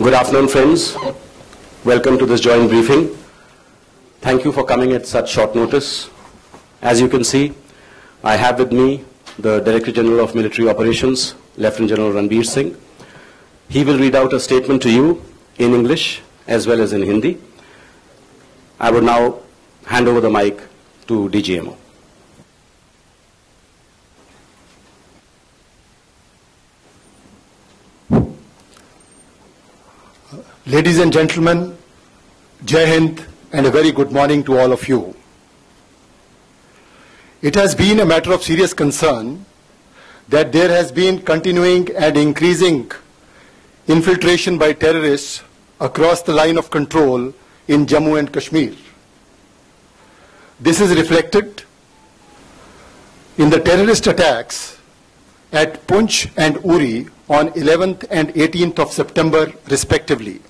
Good afternoon, friends. Welcome to this joint briefing. Thank you for coming at such short notice. As you can see, I have with me the Director General of Military Operations, Lieutenant General Ranbir Singh. He will read out a statement to you in English as well as in Hindi. I would now hand over the mic to DGMO. Ladies and gentlemen, Jai Hind and a very good morning to all of you. It has been a matter of serious concern that there has been continuing and increasing infiltration by terrorists across the line of control in Jammu and Kashmir. This is reflected in the terrorist attacks at Poonch and Uri on 11th and 18th of September respectively.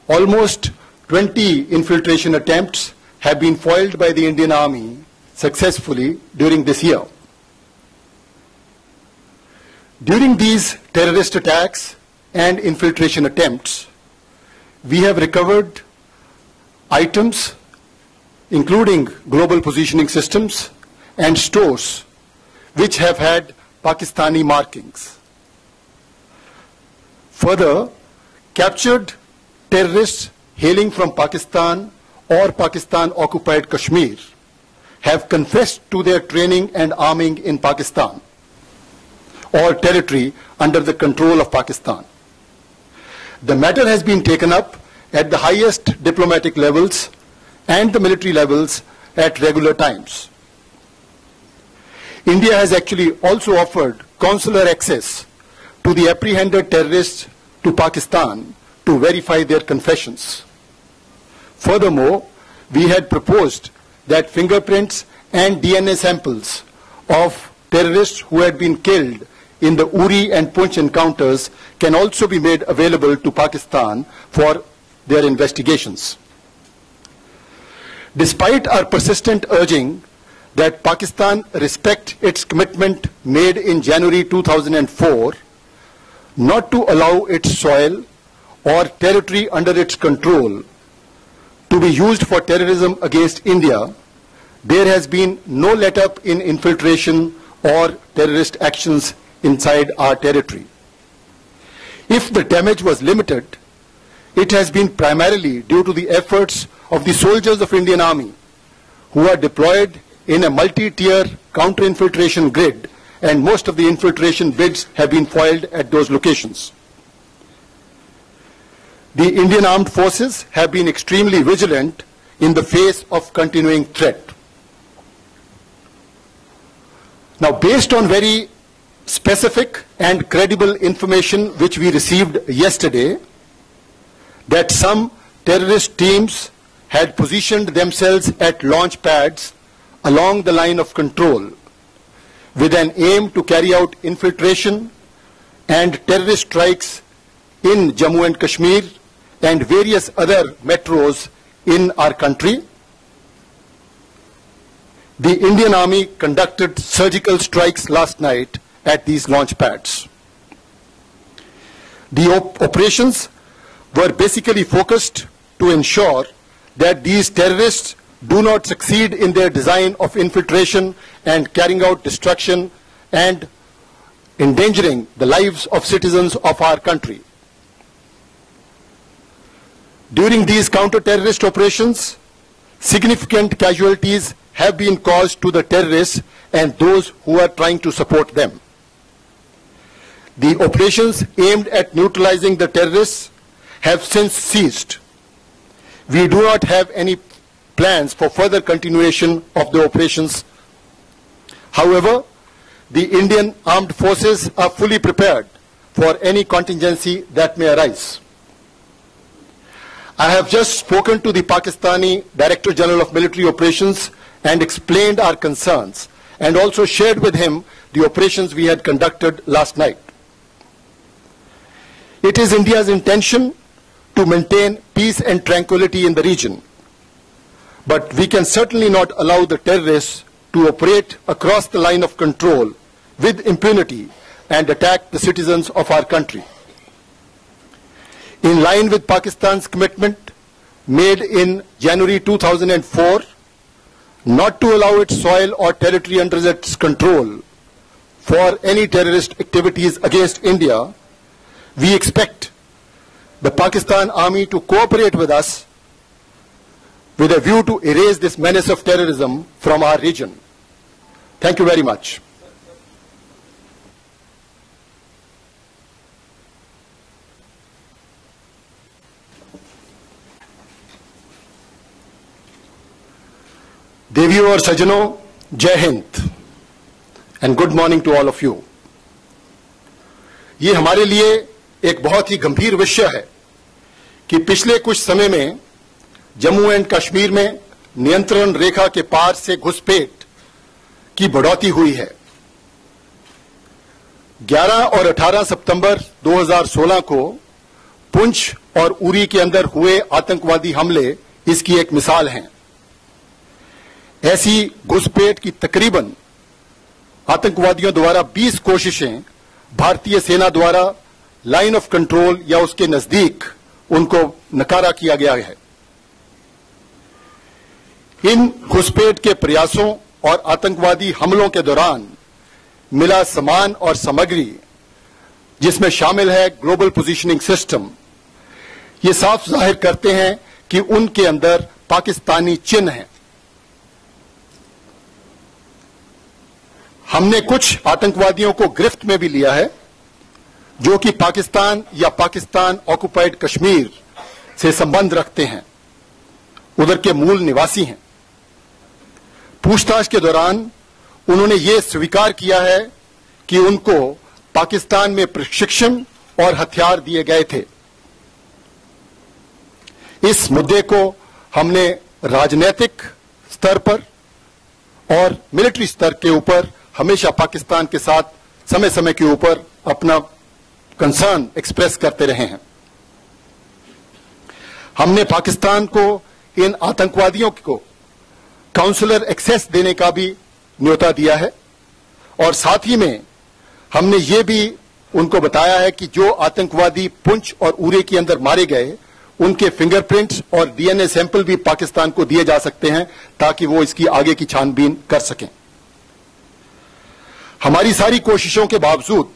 Almost 20 infiltration attempts have been foiled by the Indian Army successfully during this year. During these terrorist attacks and infiltration attempts, we have recovered items including global positioning systems and stores which have had Pakistani markings. Further, captured terrorists hailing from Pakistan or Pakistan-occupied Kashmir have confessed to their training and arming in Pakistan or territory under the control of Pakistan. The matter has been taken up at the highest diplomatic levels and the military levels at regular times. India has actually also offered consular access to the apprehended terrorists to Pakistan to verify their confessions. Furthermore, we had proposed that fingerprints and DNA samples of terrorists who had been killed in the Uri and Poonch encounters can also be made available to Pakistan for their investigations. Despite our persistent urging that Pakistan respect its commitment made in January 2004 not to allow its soil or territory under its control to be used for terrorism against India, there has been no let-up in infiltration or terrorist actions inside our territory. If the damage was limited, it has been primarily due to the efforts of the soldiers of Indian Army who are deployed in a multi-tier counter-infiltration grid, and most of the infiltration bids have been foiled at those locations. The Indian Armed Forces have been extremely vigilant in the face of continuing threat. Now, based on very specific and credible information which we received yesterday, that some terrorist teams had positioned themselves at launch pads along the line of control with an aim to carry out infiltration and terrorist strikes in Jammu and Kashmir and various other metros in our country. The Indian Army conducted surgical strikes last night at these launch pads. The operations were basically focused to ensure that these terrorists do not succeed in their design of infiltration and carrying out destruction and endangering the lives of citizens of our country. During these counter-terrorist operations, significant casualties have been caused to the terrorists and those who are trying to support them. The operations aimed at neutralizing the terrorists have since ceased. We do not have any plans for further continuation of the operations. However, the Indian Armed Forces are fully prepared for any contingency that may arise. I have just spoken to the Pakistani Director General of Military Operations and explained our concerns and also shared with him the operations we had conducted last night. It is India's intention to maintain peace and tranquility in the region, but we can certainly not allow the terrorists to operate across the line of control with impunity and attack the citizens of our country. In line with Pakistan's commitment made in January 2004 not to allow its soil or territory under its control for any terrorist activities against India, we expect the Pakistan Army to cooperate with us with a view to erase this menace of terrorism from our region. Thank you very much. देवियों और सज्जनों, जय हिंद and good morning to all of you. ये हमारे लिए एक बहुत ही गंभीर विषय है कि पिछले कुछ समय में जम्मू एंड कश्मीर में नियंत्रण रेखा के पार से घुसपैठ की बढ़ोतरी हुई है। 11 और 18 सितंबर 2016 को पुंछ और उरी के अंदर हुए आतंकवादी हमले इसकी एक मिसाल हैं। ऐसी घुसपैठ की तकरीबन आतंकवादियों द्वारा 20 कोशिशें भारतीय सेना द्वारा लाइन ऑफ कंट्रोल या उसके नजदीक उनको नकारा किया गया है। इन घुसपैठ के प्रयासों और आतंकवादी हमलों के दौरान मिला सामान और सामग्री, जिसमें शामिल है ग्लोबल पोजीशनिंग सिस्टम, ये साफ जाहिर करते हैं कि उनके अंदर पाकिस्तानी चिन्ह हैं। हमने कुछ आतंकवादियों को गिरफ्त में भी लिया है जो कि पाकिस्तान या पाकिस्तान ऑक्युपाइड कश्मीर से संबंध रखते हैं, उधर के मूल निवासी हैं। पूछताछ के दौरान उन्होंने ये स्वीकार किया है कि उनको पाकिस्तान में प्रशिक्षण और हथियार दिए गए थे। इस मुद्दे को हमने राजनीतिक स्तर पर और मिलिट्री स्तर के ऊपर हमेशा पाकिस्तान के साथ समय समय के ऊपर अपना कंसर्न एक्सप्रेस करते रहे हैं। हमने पाकिस्तान को इन आतंकवादियों को काउंसलर एक्सेस देने का भी न्योता दिया है और साथ ही में हमने ये भी उनको बताया है कि जो आतंकवादी पुंछ और उरी के अंदर मारे गए उनके फिंगरप्रिंट्स और डीएनए सैंपल भी पाकिस्तान को दिए जा सकते हैं ताकि वो इसकी आगे की छानबीन कर सकें। हमारी सारी कोशिशों के बावजूद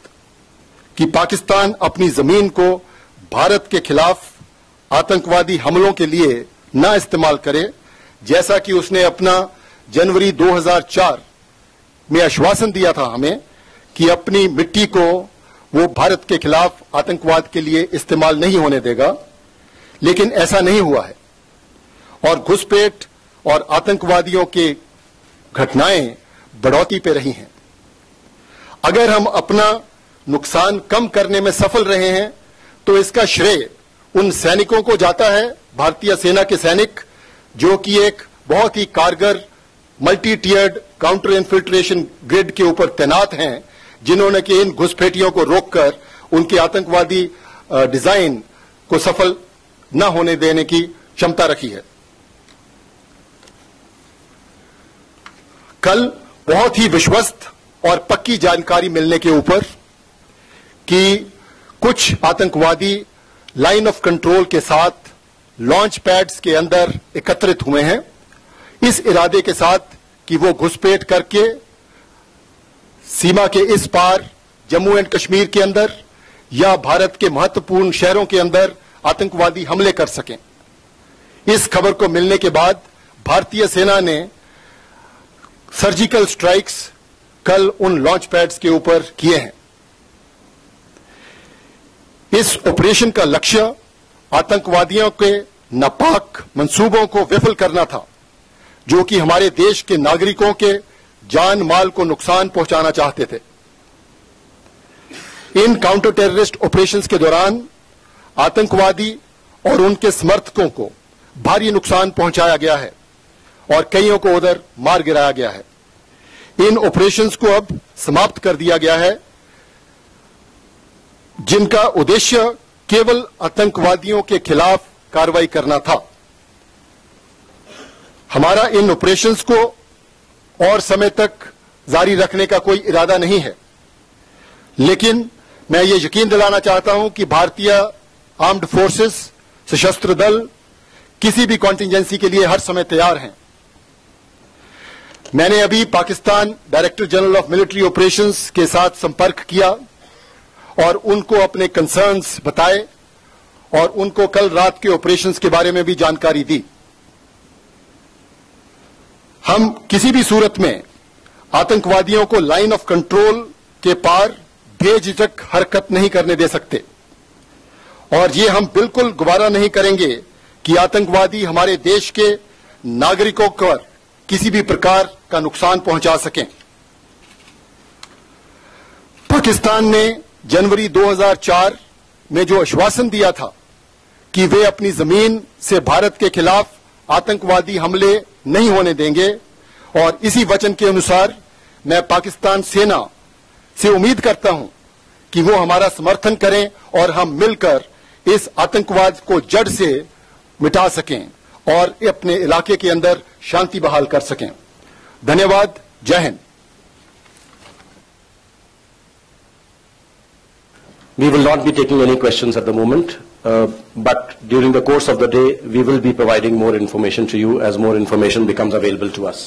कि पाकिस्तान अपनी जमीन को भारत के खिलाफ आतंकवादी हमलों के लिए न इस्तेमाल करे, जैसा कि उसने अपना जनवरी 2004 में आश्वासन दिया था हमें कि अपनी मिट्टी को वो भारत के खिलाफ आतंकवाद के लिए इस्तेमाल नहीं होने देगा, लेकिन ऐसा नहीं हुआ है और घुसपैठ और आतंकवादियों की घटनाएं बढ़ोतरी पे रही हैं। अगर हम अपना नुकसान कम करने में सफल रहे हैं तो इसका श्रेय उन सैनिकों को जाता है, भारतीय सेना के सैनिक जो कि एक बहुत ही कारगर मल्टी टियर्ड काउंटर इन्फिल्ट्रेशन ग्रिड के ऊपर तैनात हैं, जिन्होंने कि इन घुसपैठियों को रोककर उनके आतंकवादी डिजाइन को सफल न होने देने की क्षमता रखी है। कल बहुत ही विश्वस्त और पक्की जानकारी मिलने के ऊपर कि कुछ आतंकवादी लाइन ऑफ कंट्रोल के साथ लॉन्च पैड्स के अंदर एकत्रित हुए हैं, इस इरादे के साथ कि वो घुसपैठ करके सीमा के इस पार जम्मू एंड कश्मीर के अंदर या भारत के महत्वपूर्ण शहरों के अंदर आतंकवादी हमले कर सकें। इस खबर को मिलने के बाद भारतीय सेना ने सर्जिकल स्ट्राइक्स कल उन लॉन्च पैड्स के ऊपर किए हैं। इस ऑपरेशन का लक्ष्य आतंकवादियों के नापाक मंसूबों को विफल करना था, जो कि हमारे देश के नागरिकों के जान माल को नुकसान पहुंचाना चाहते थे। इन काउंटर टेररिस्ट ऑपरेशंस के दौरान आतंकवादी और उनके समर्थकों को भारी नुकसान पहुंचाया गया है और कईयों को उधर मार गिराया गया है। इन ऑपरेशंस को अब समाप्त कर दिया गया है, जिनका उद्देश्य केवल आतंकवादियों के खिलाफ कार्रवाई करना था। हमारा इन ऑपरेशंस को और समय तक जारी रखने का कोई इरादा नहीं है, लेकिन मैं ये यकीन दिलाना चाहता हूं कि भारतीय आर्म्ड फोर्सेस, सशस्त्र दल किसी भी कॉन्टिंजेंसी के लिए हर समय तैयार हैं। मैंने अभी Pakistan director general of military operations के साथ संपर्क किया और उनको अपने कंसर्न्स बताए और उनको कल रात के ऑपरेशंस के बारे में भी जानकारी दी। हम किसी भी सूरत में आतंकवादियों को लाइन ऑफ कंट्रोल के पार बेझिझक हरकत नहीं करने दे सकते और ये हम बिल्कुल गवारा नहीं करेंगे कि आतंकवादी हमारे देश के नागरिकों पर किसी भी प्रकार का नुकसान पहुंचा सकें। पाकिस्तान ने जनवरी 2004 में जो आश्वासन दिया था कि वे अपनी जमीन से भारत के खिलाफ आतंकवादी हमले नहीं होने देंगे और इसी वचन के अनुसार मैं पाकिस्तान सेना से उम्मीद करता हूं कि वो हमारा समर्थन करें और हम मिलकर इस आतंकवाद को जड़ से मिटा सकें और अपने इलाके के अंदर शांति बहाल कर सकें। धन्यवाद। जय Hind. We will not be taking any questions at the moment, but during the course of the day, we will be providing more information to you as more information becomes available to us.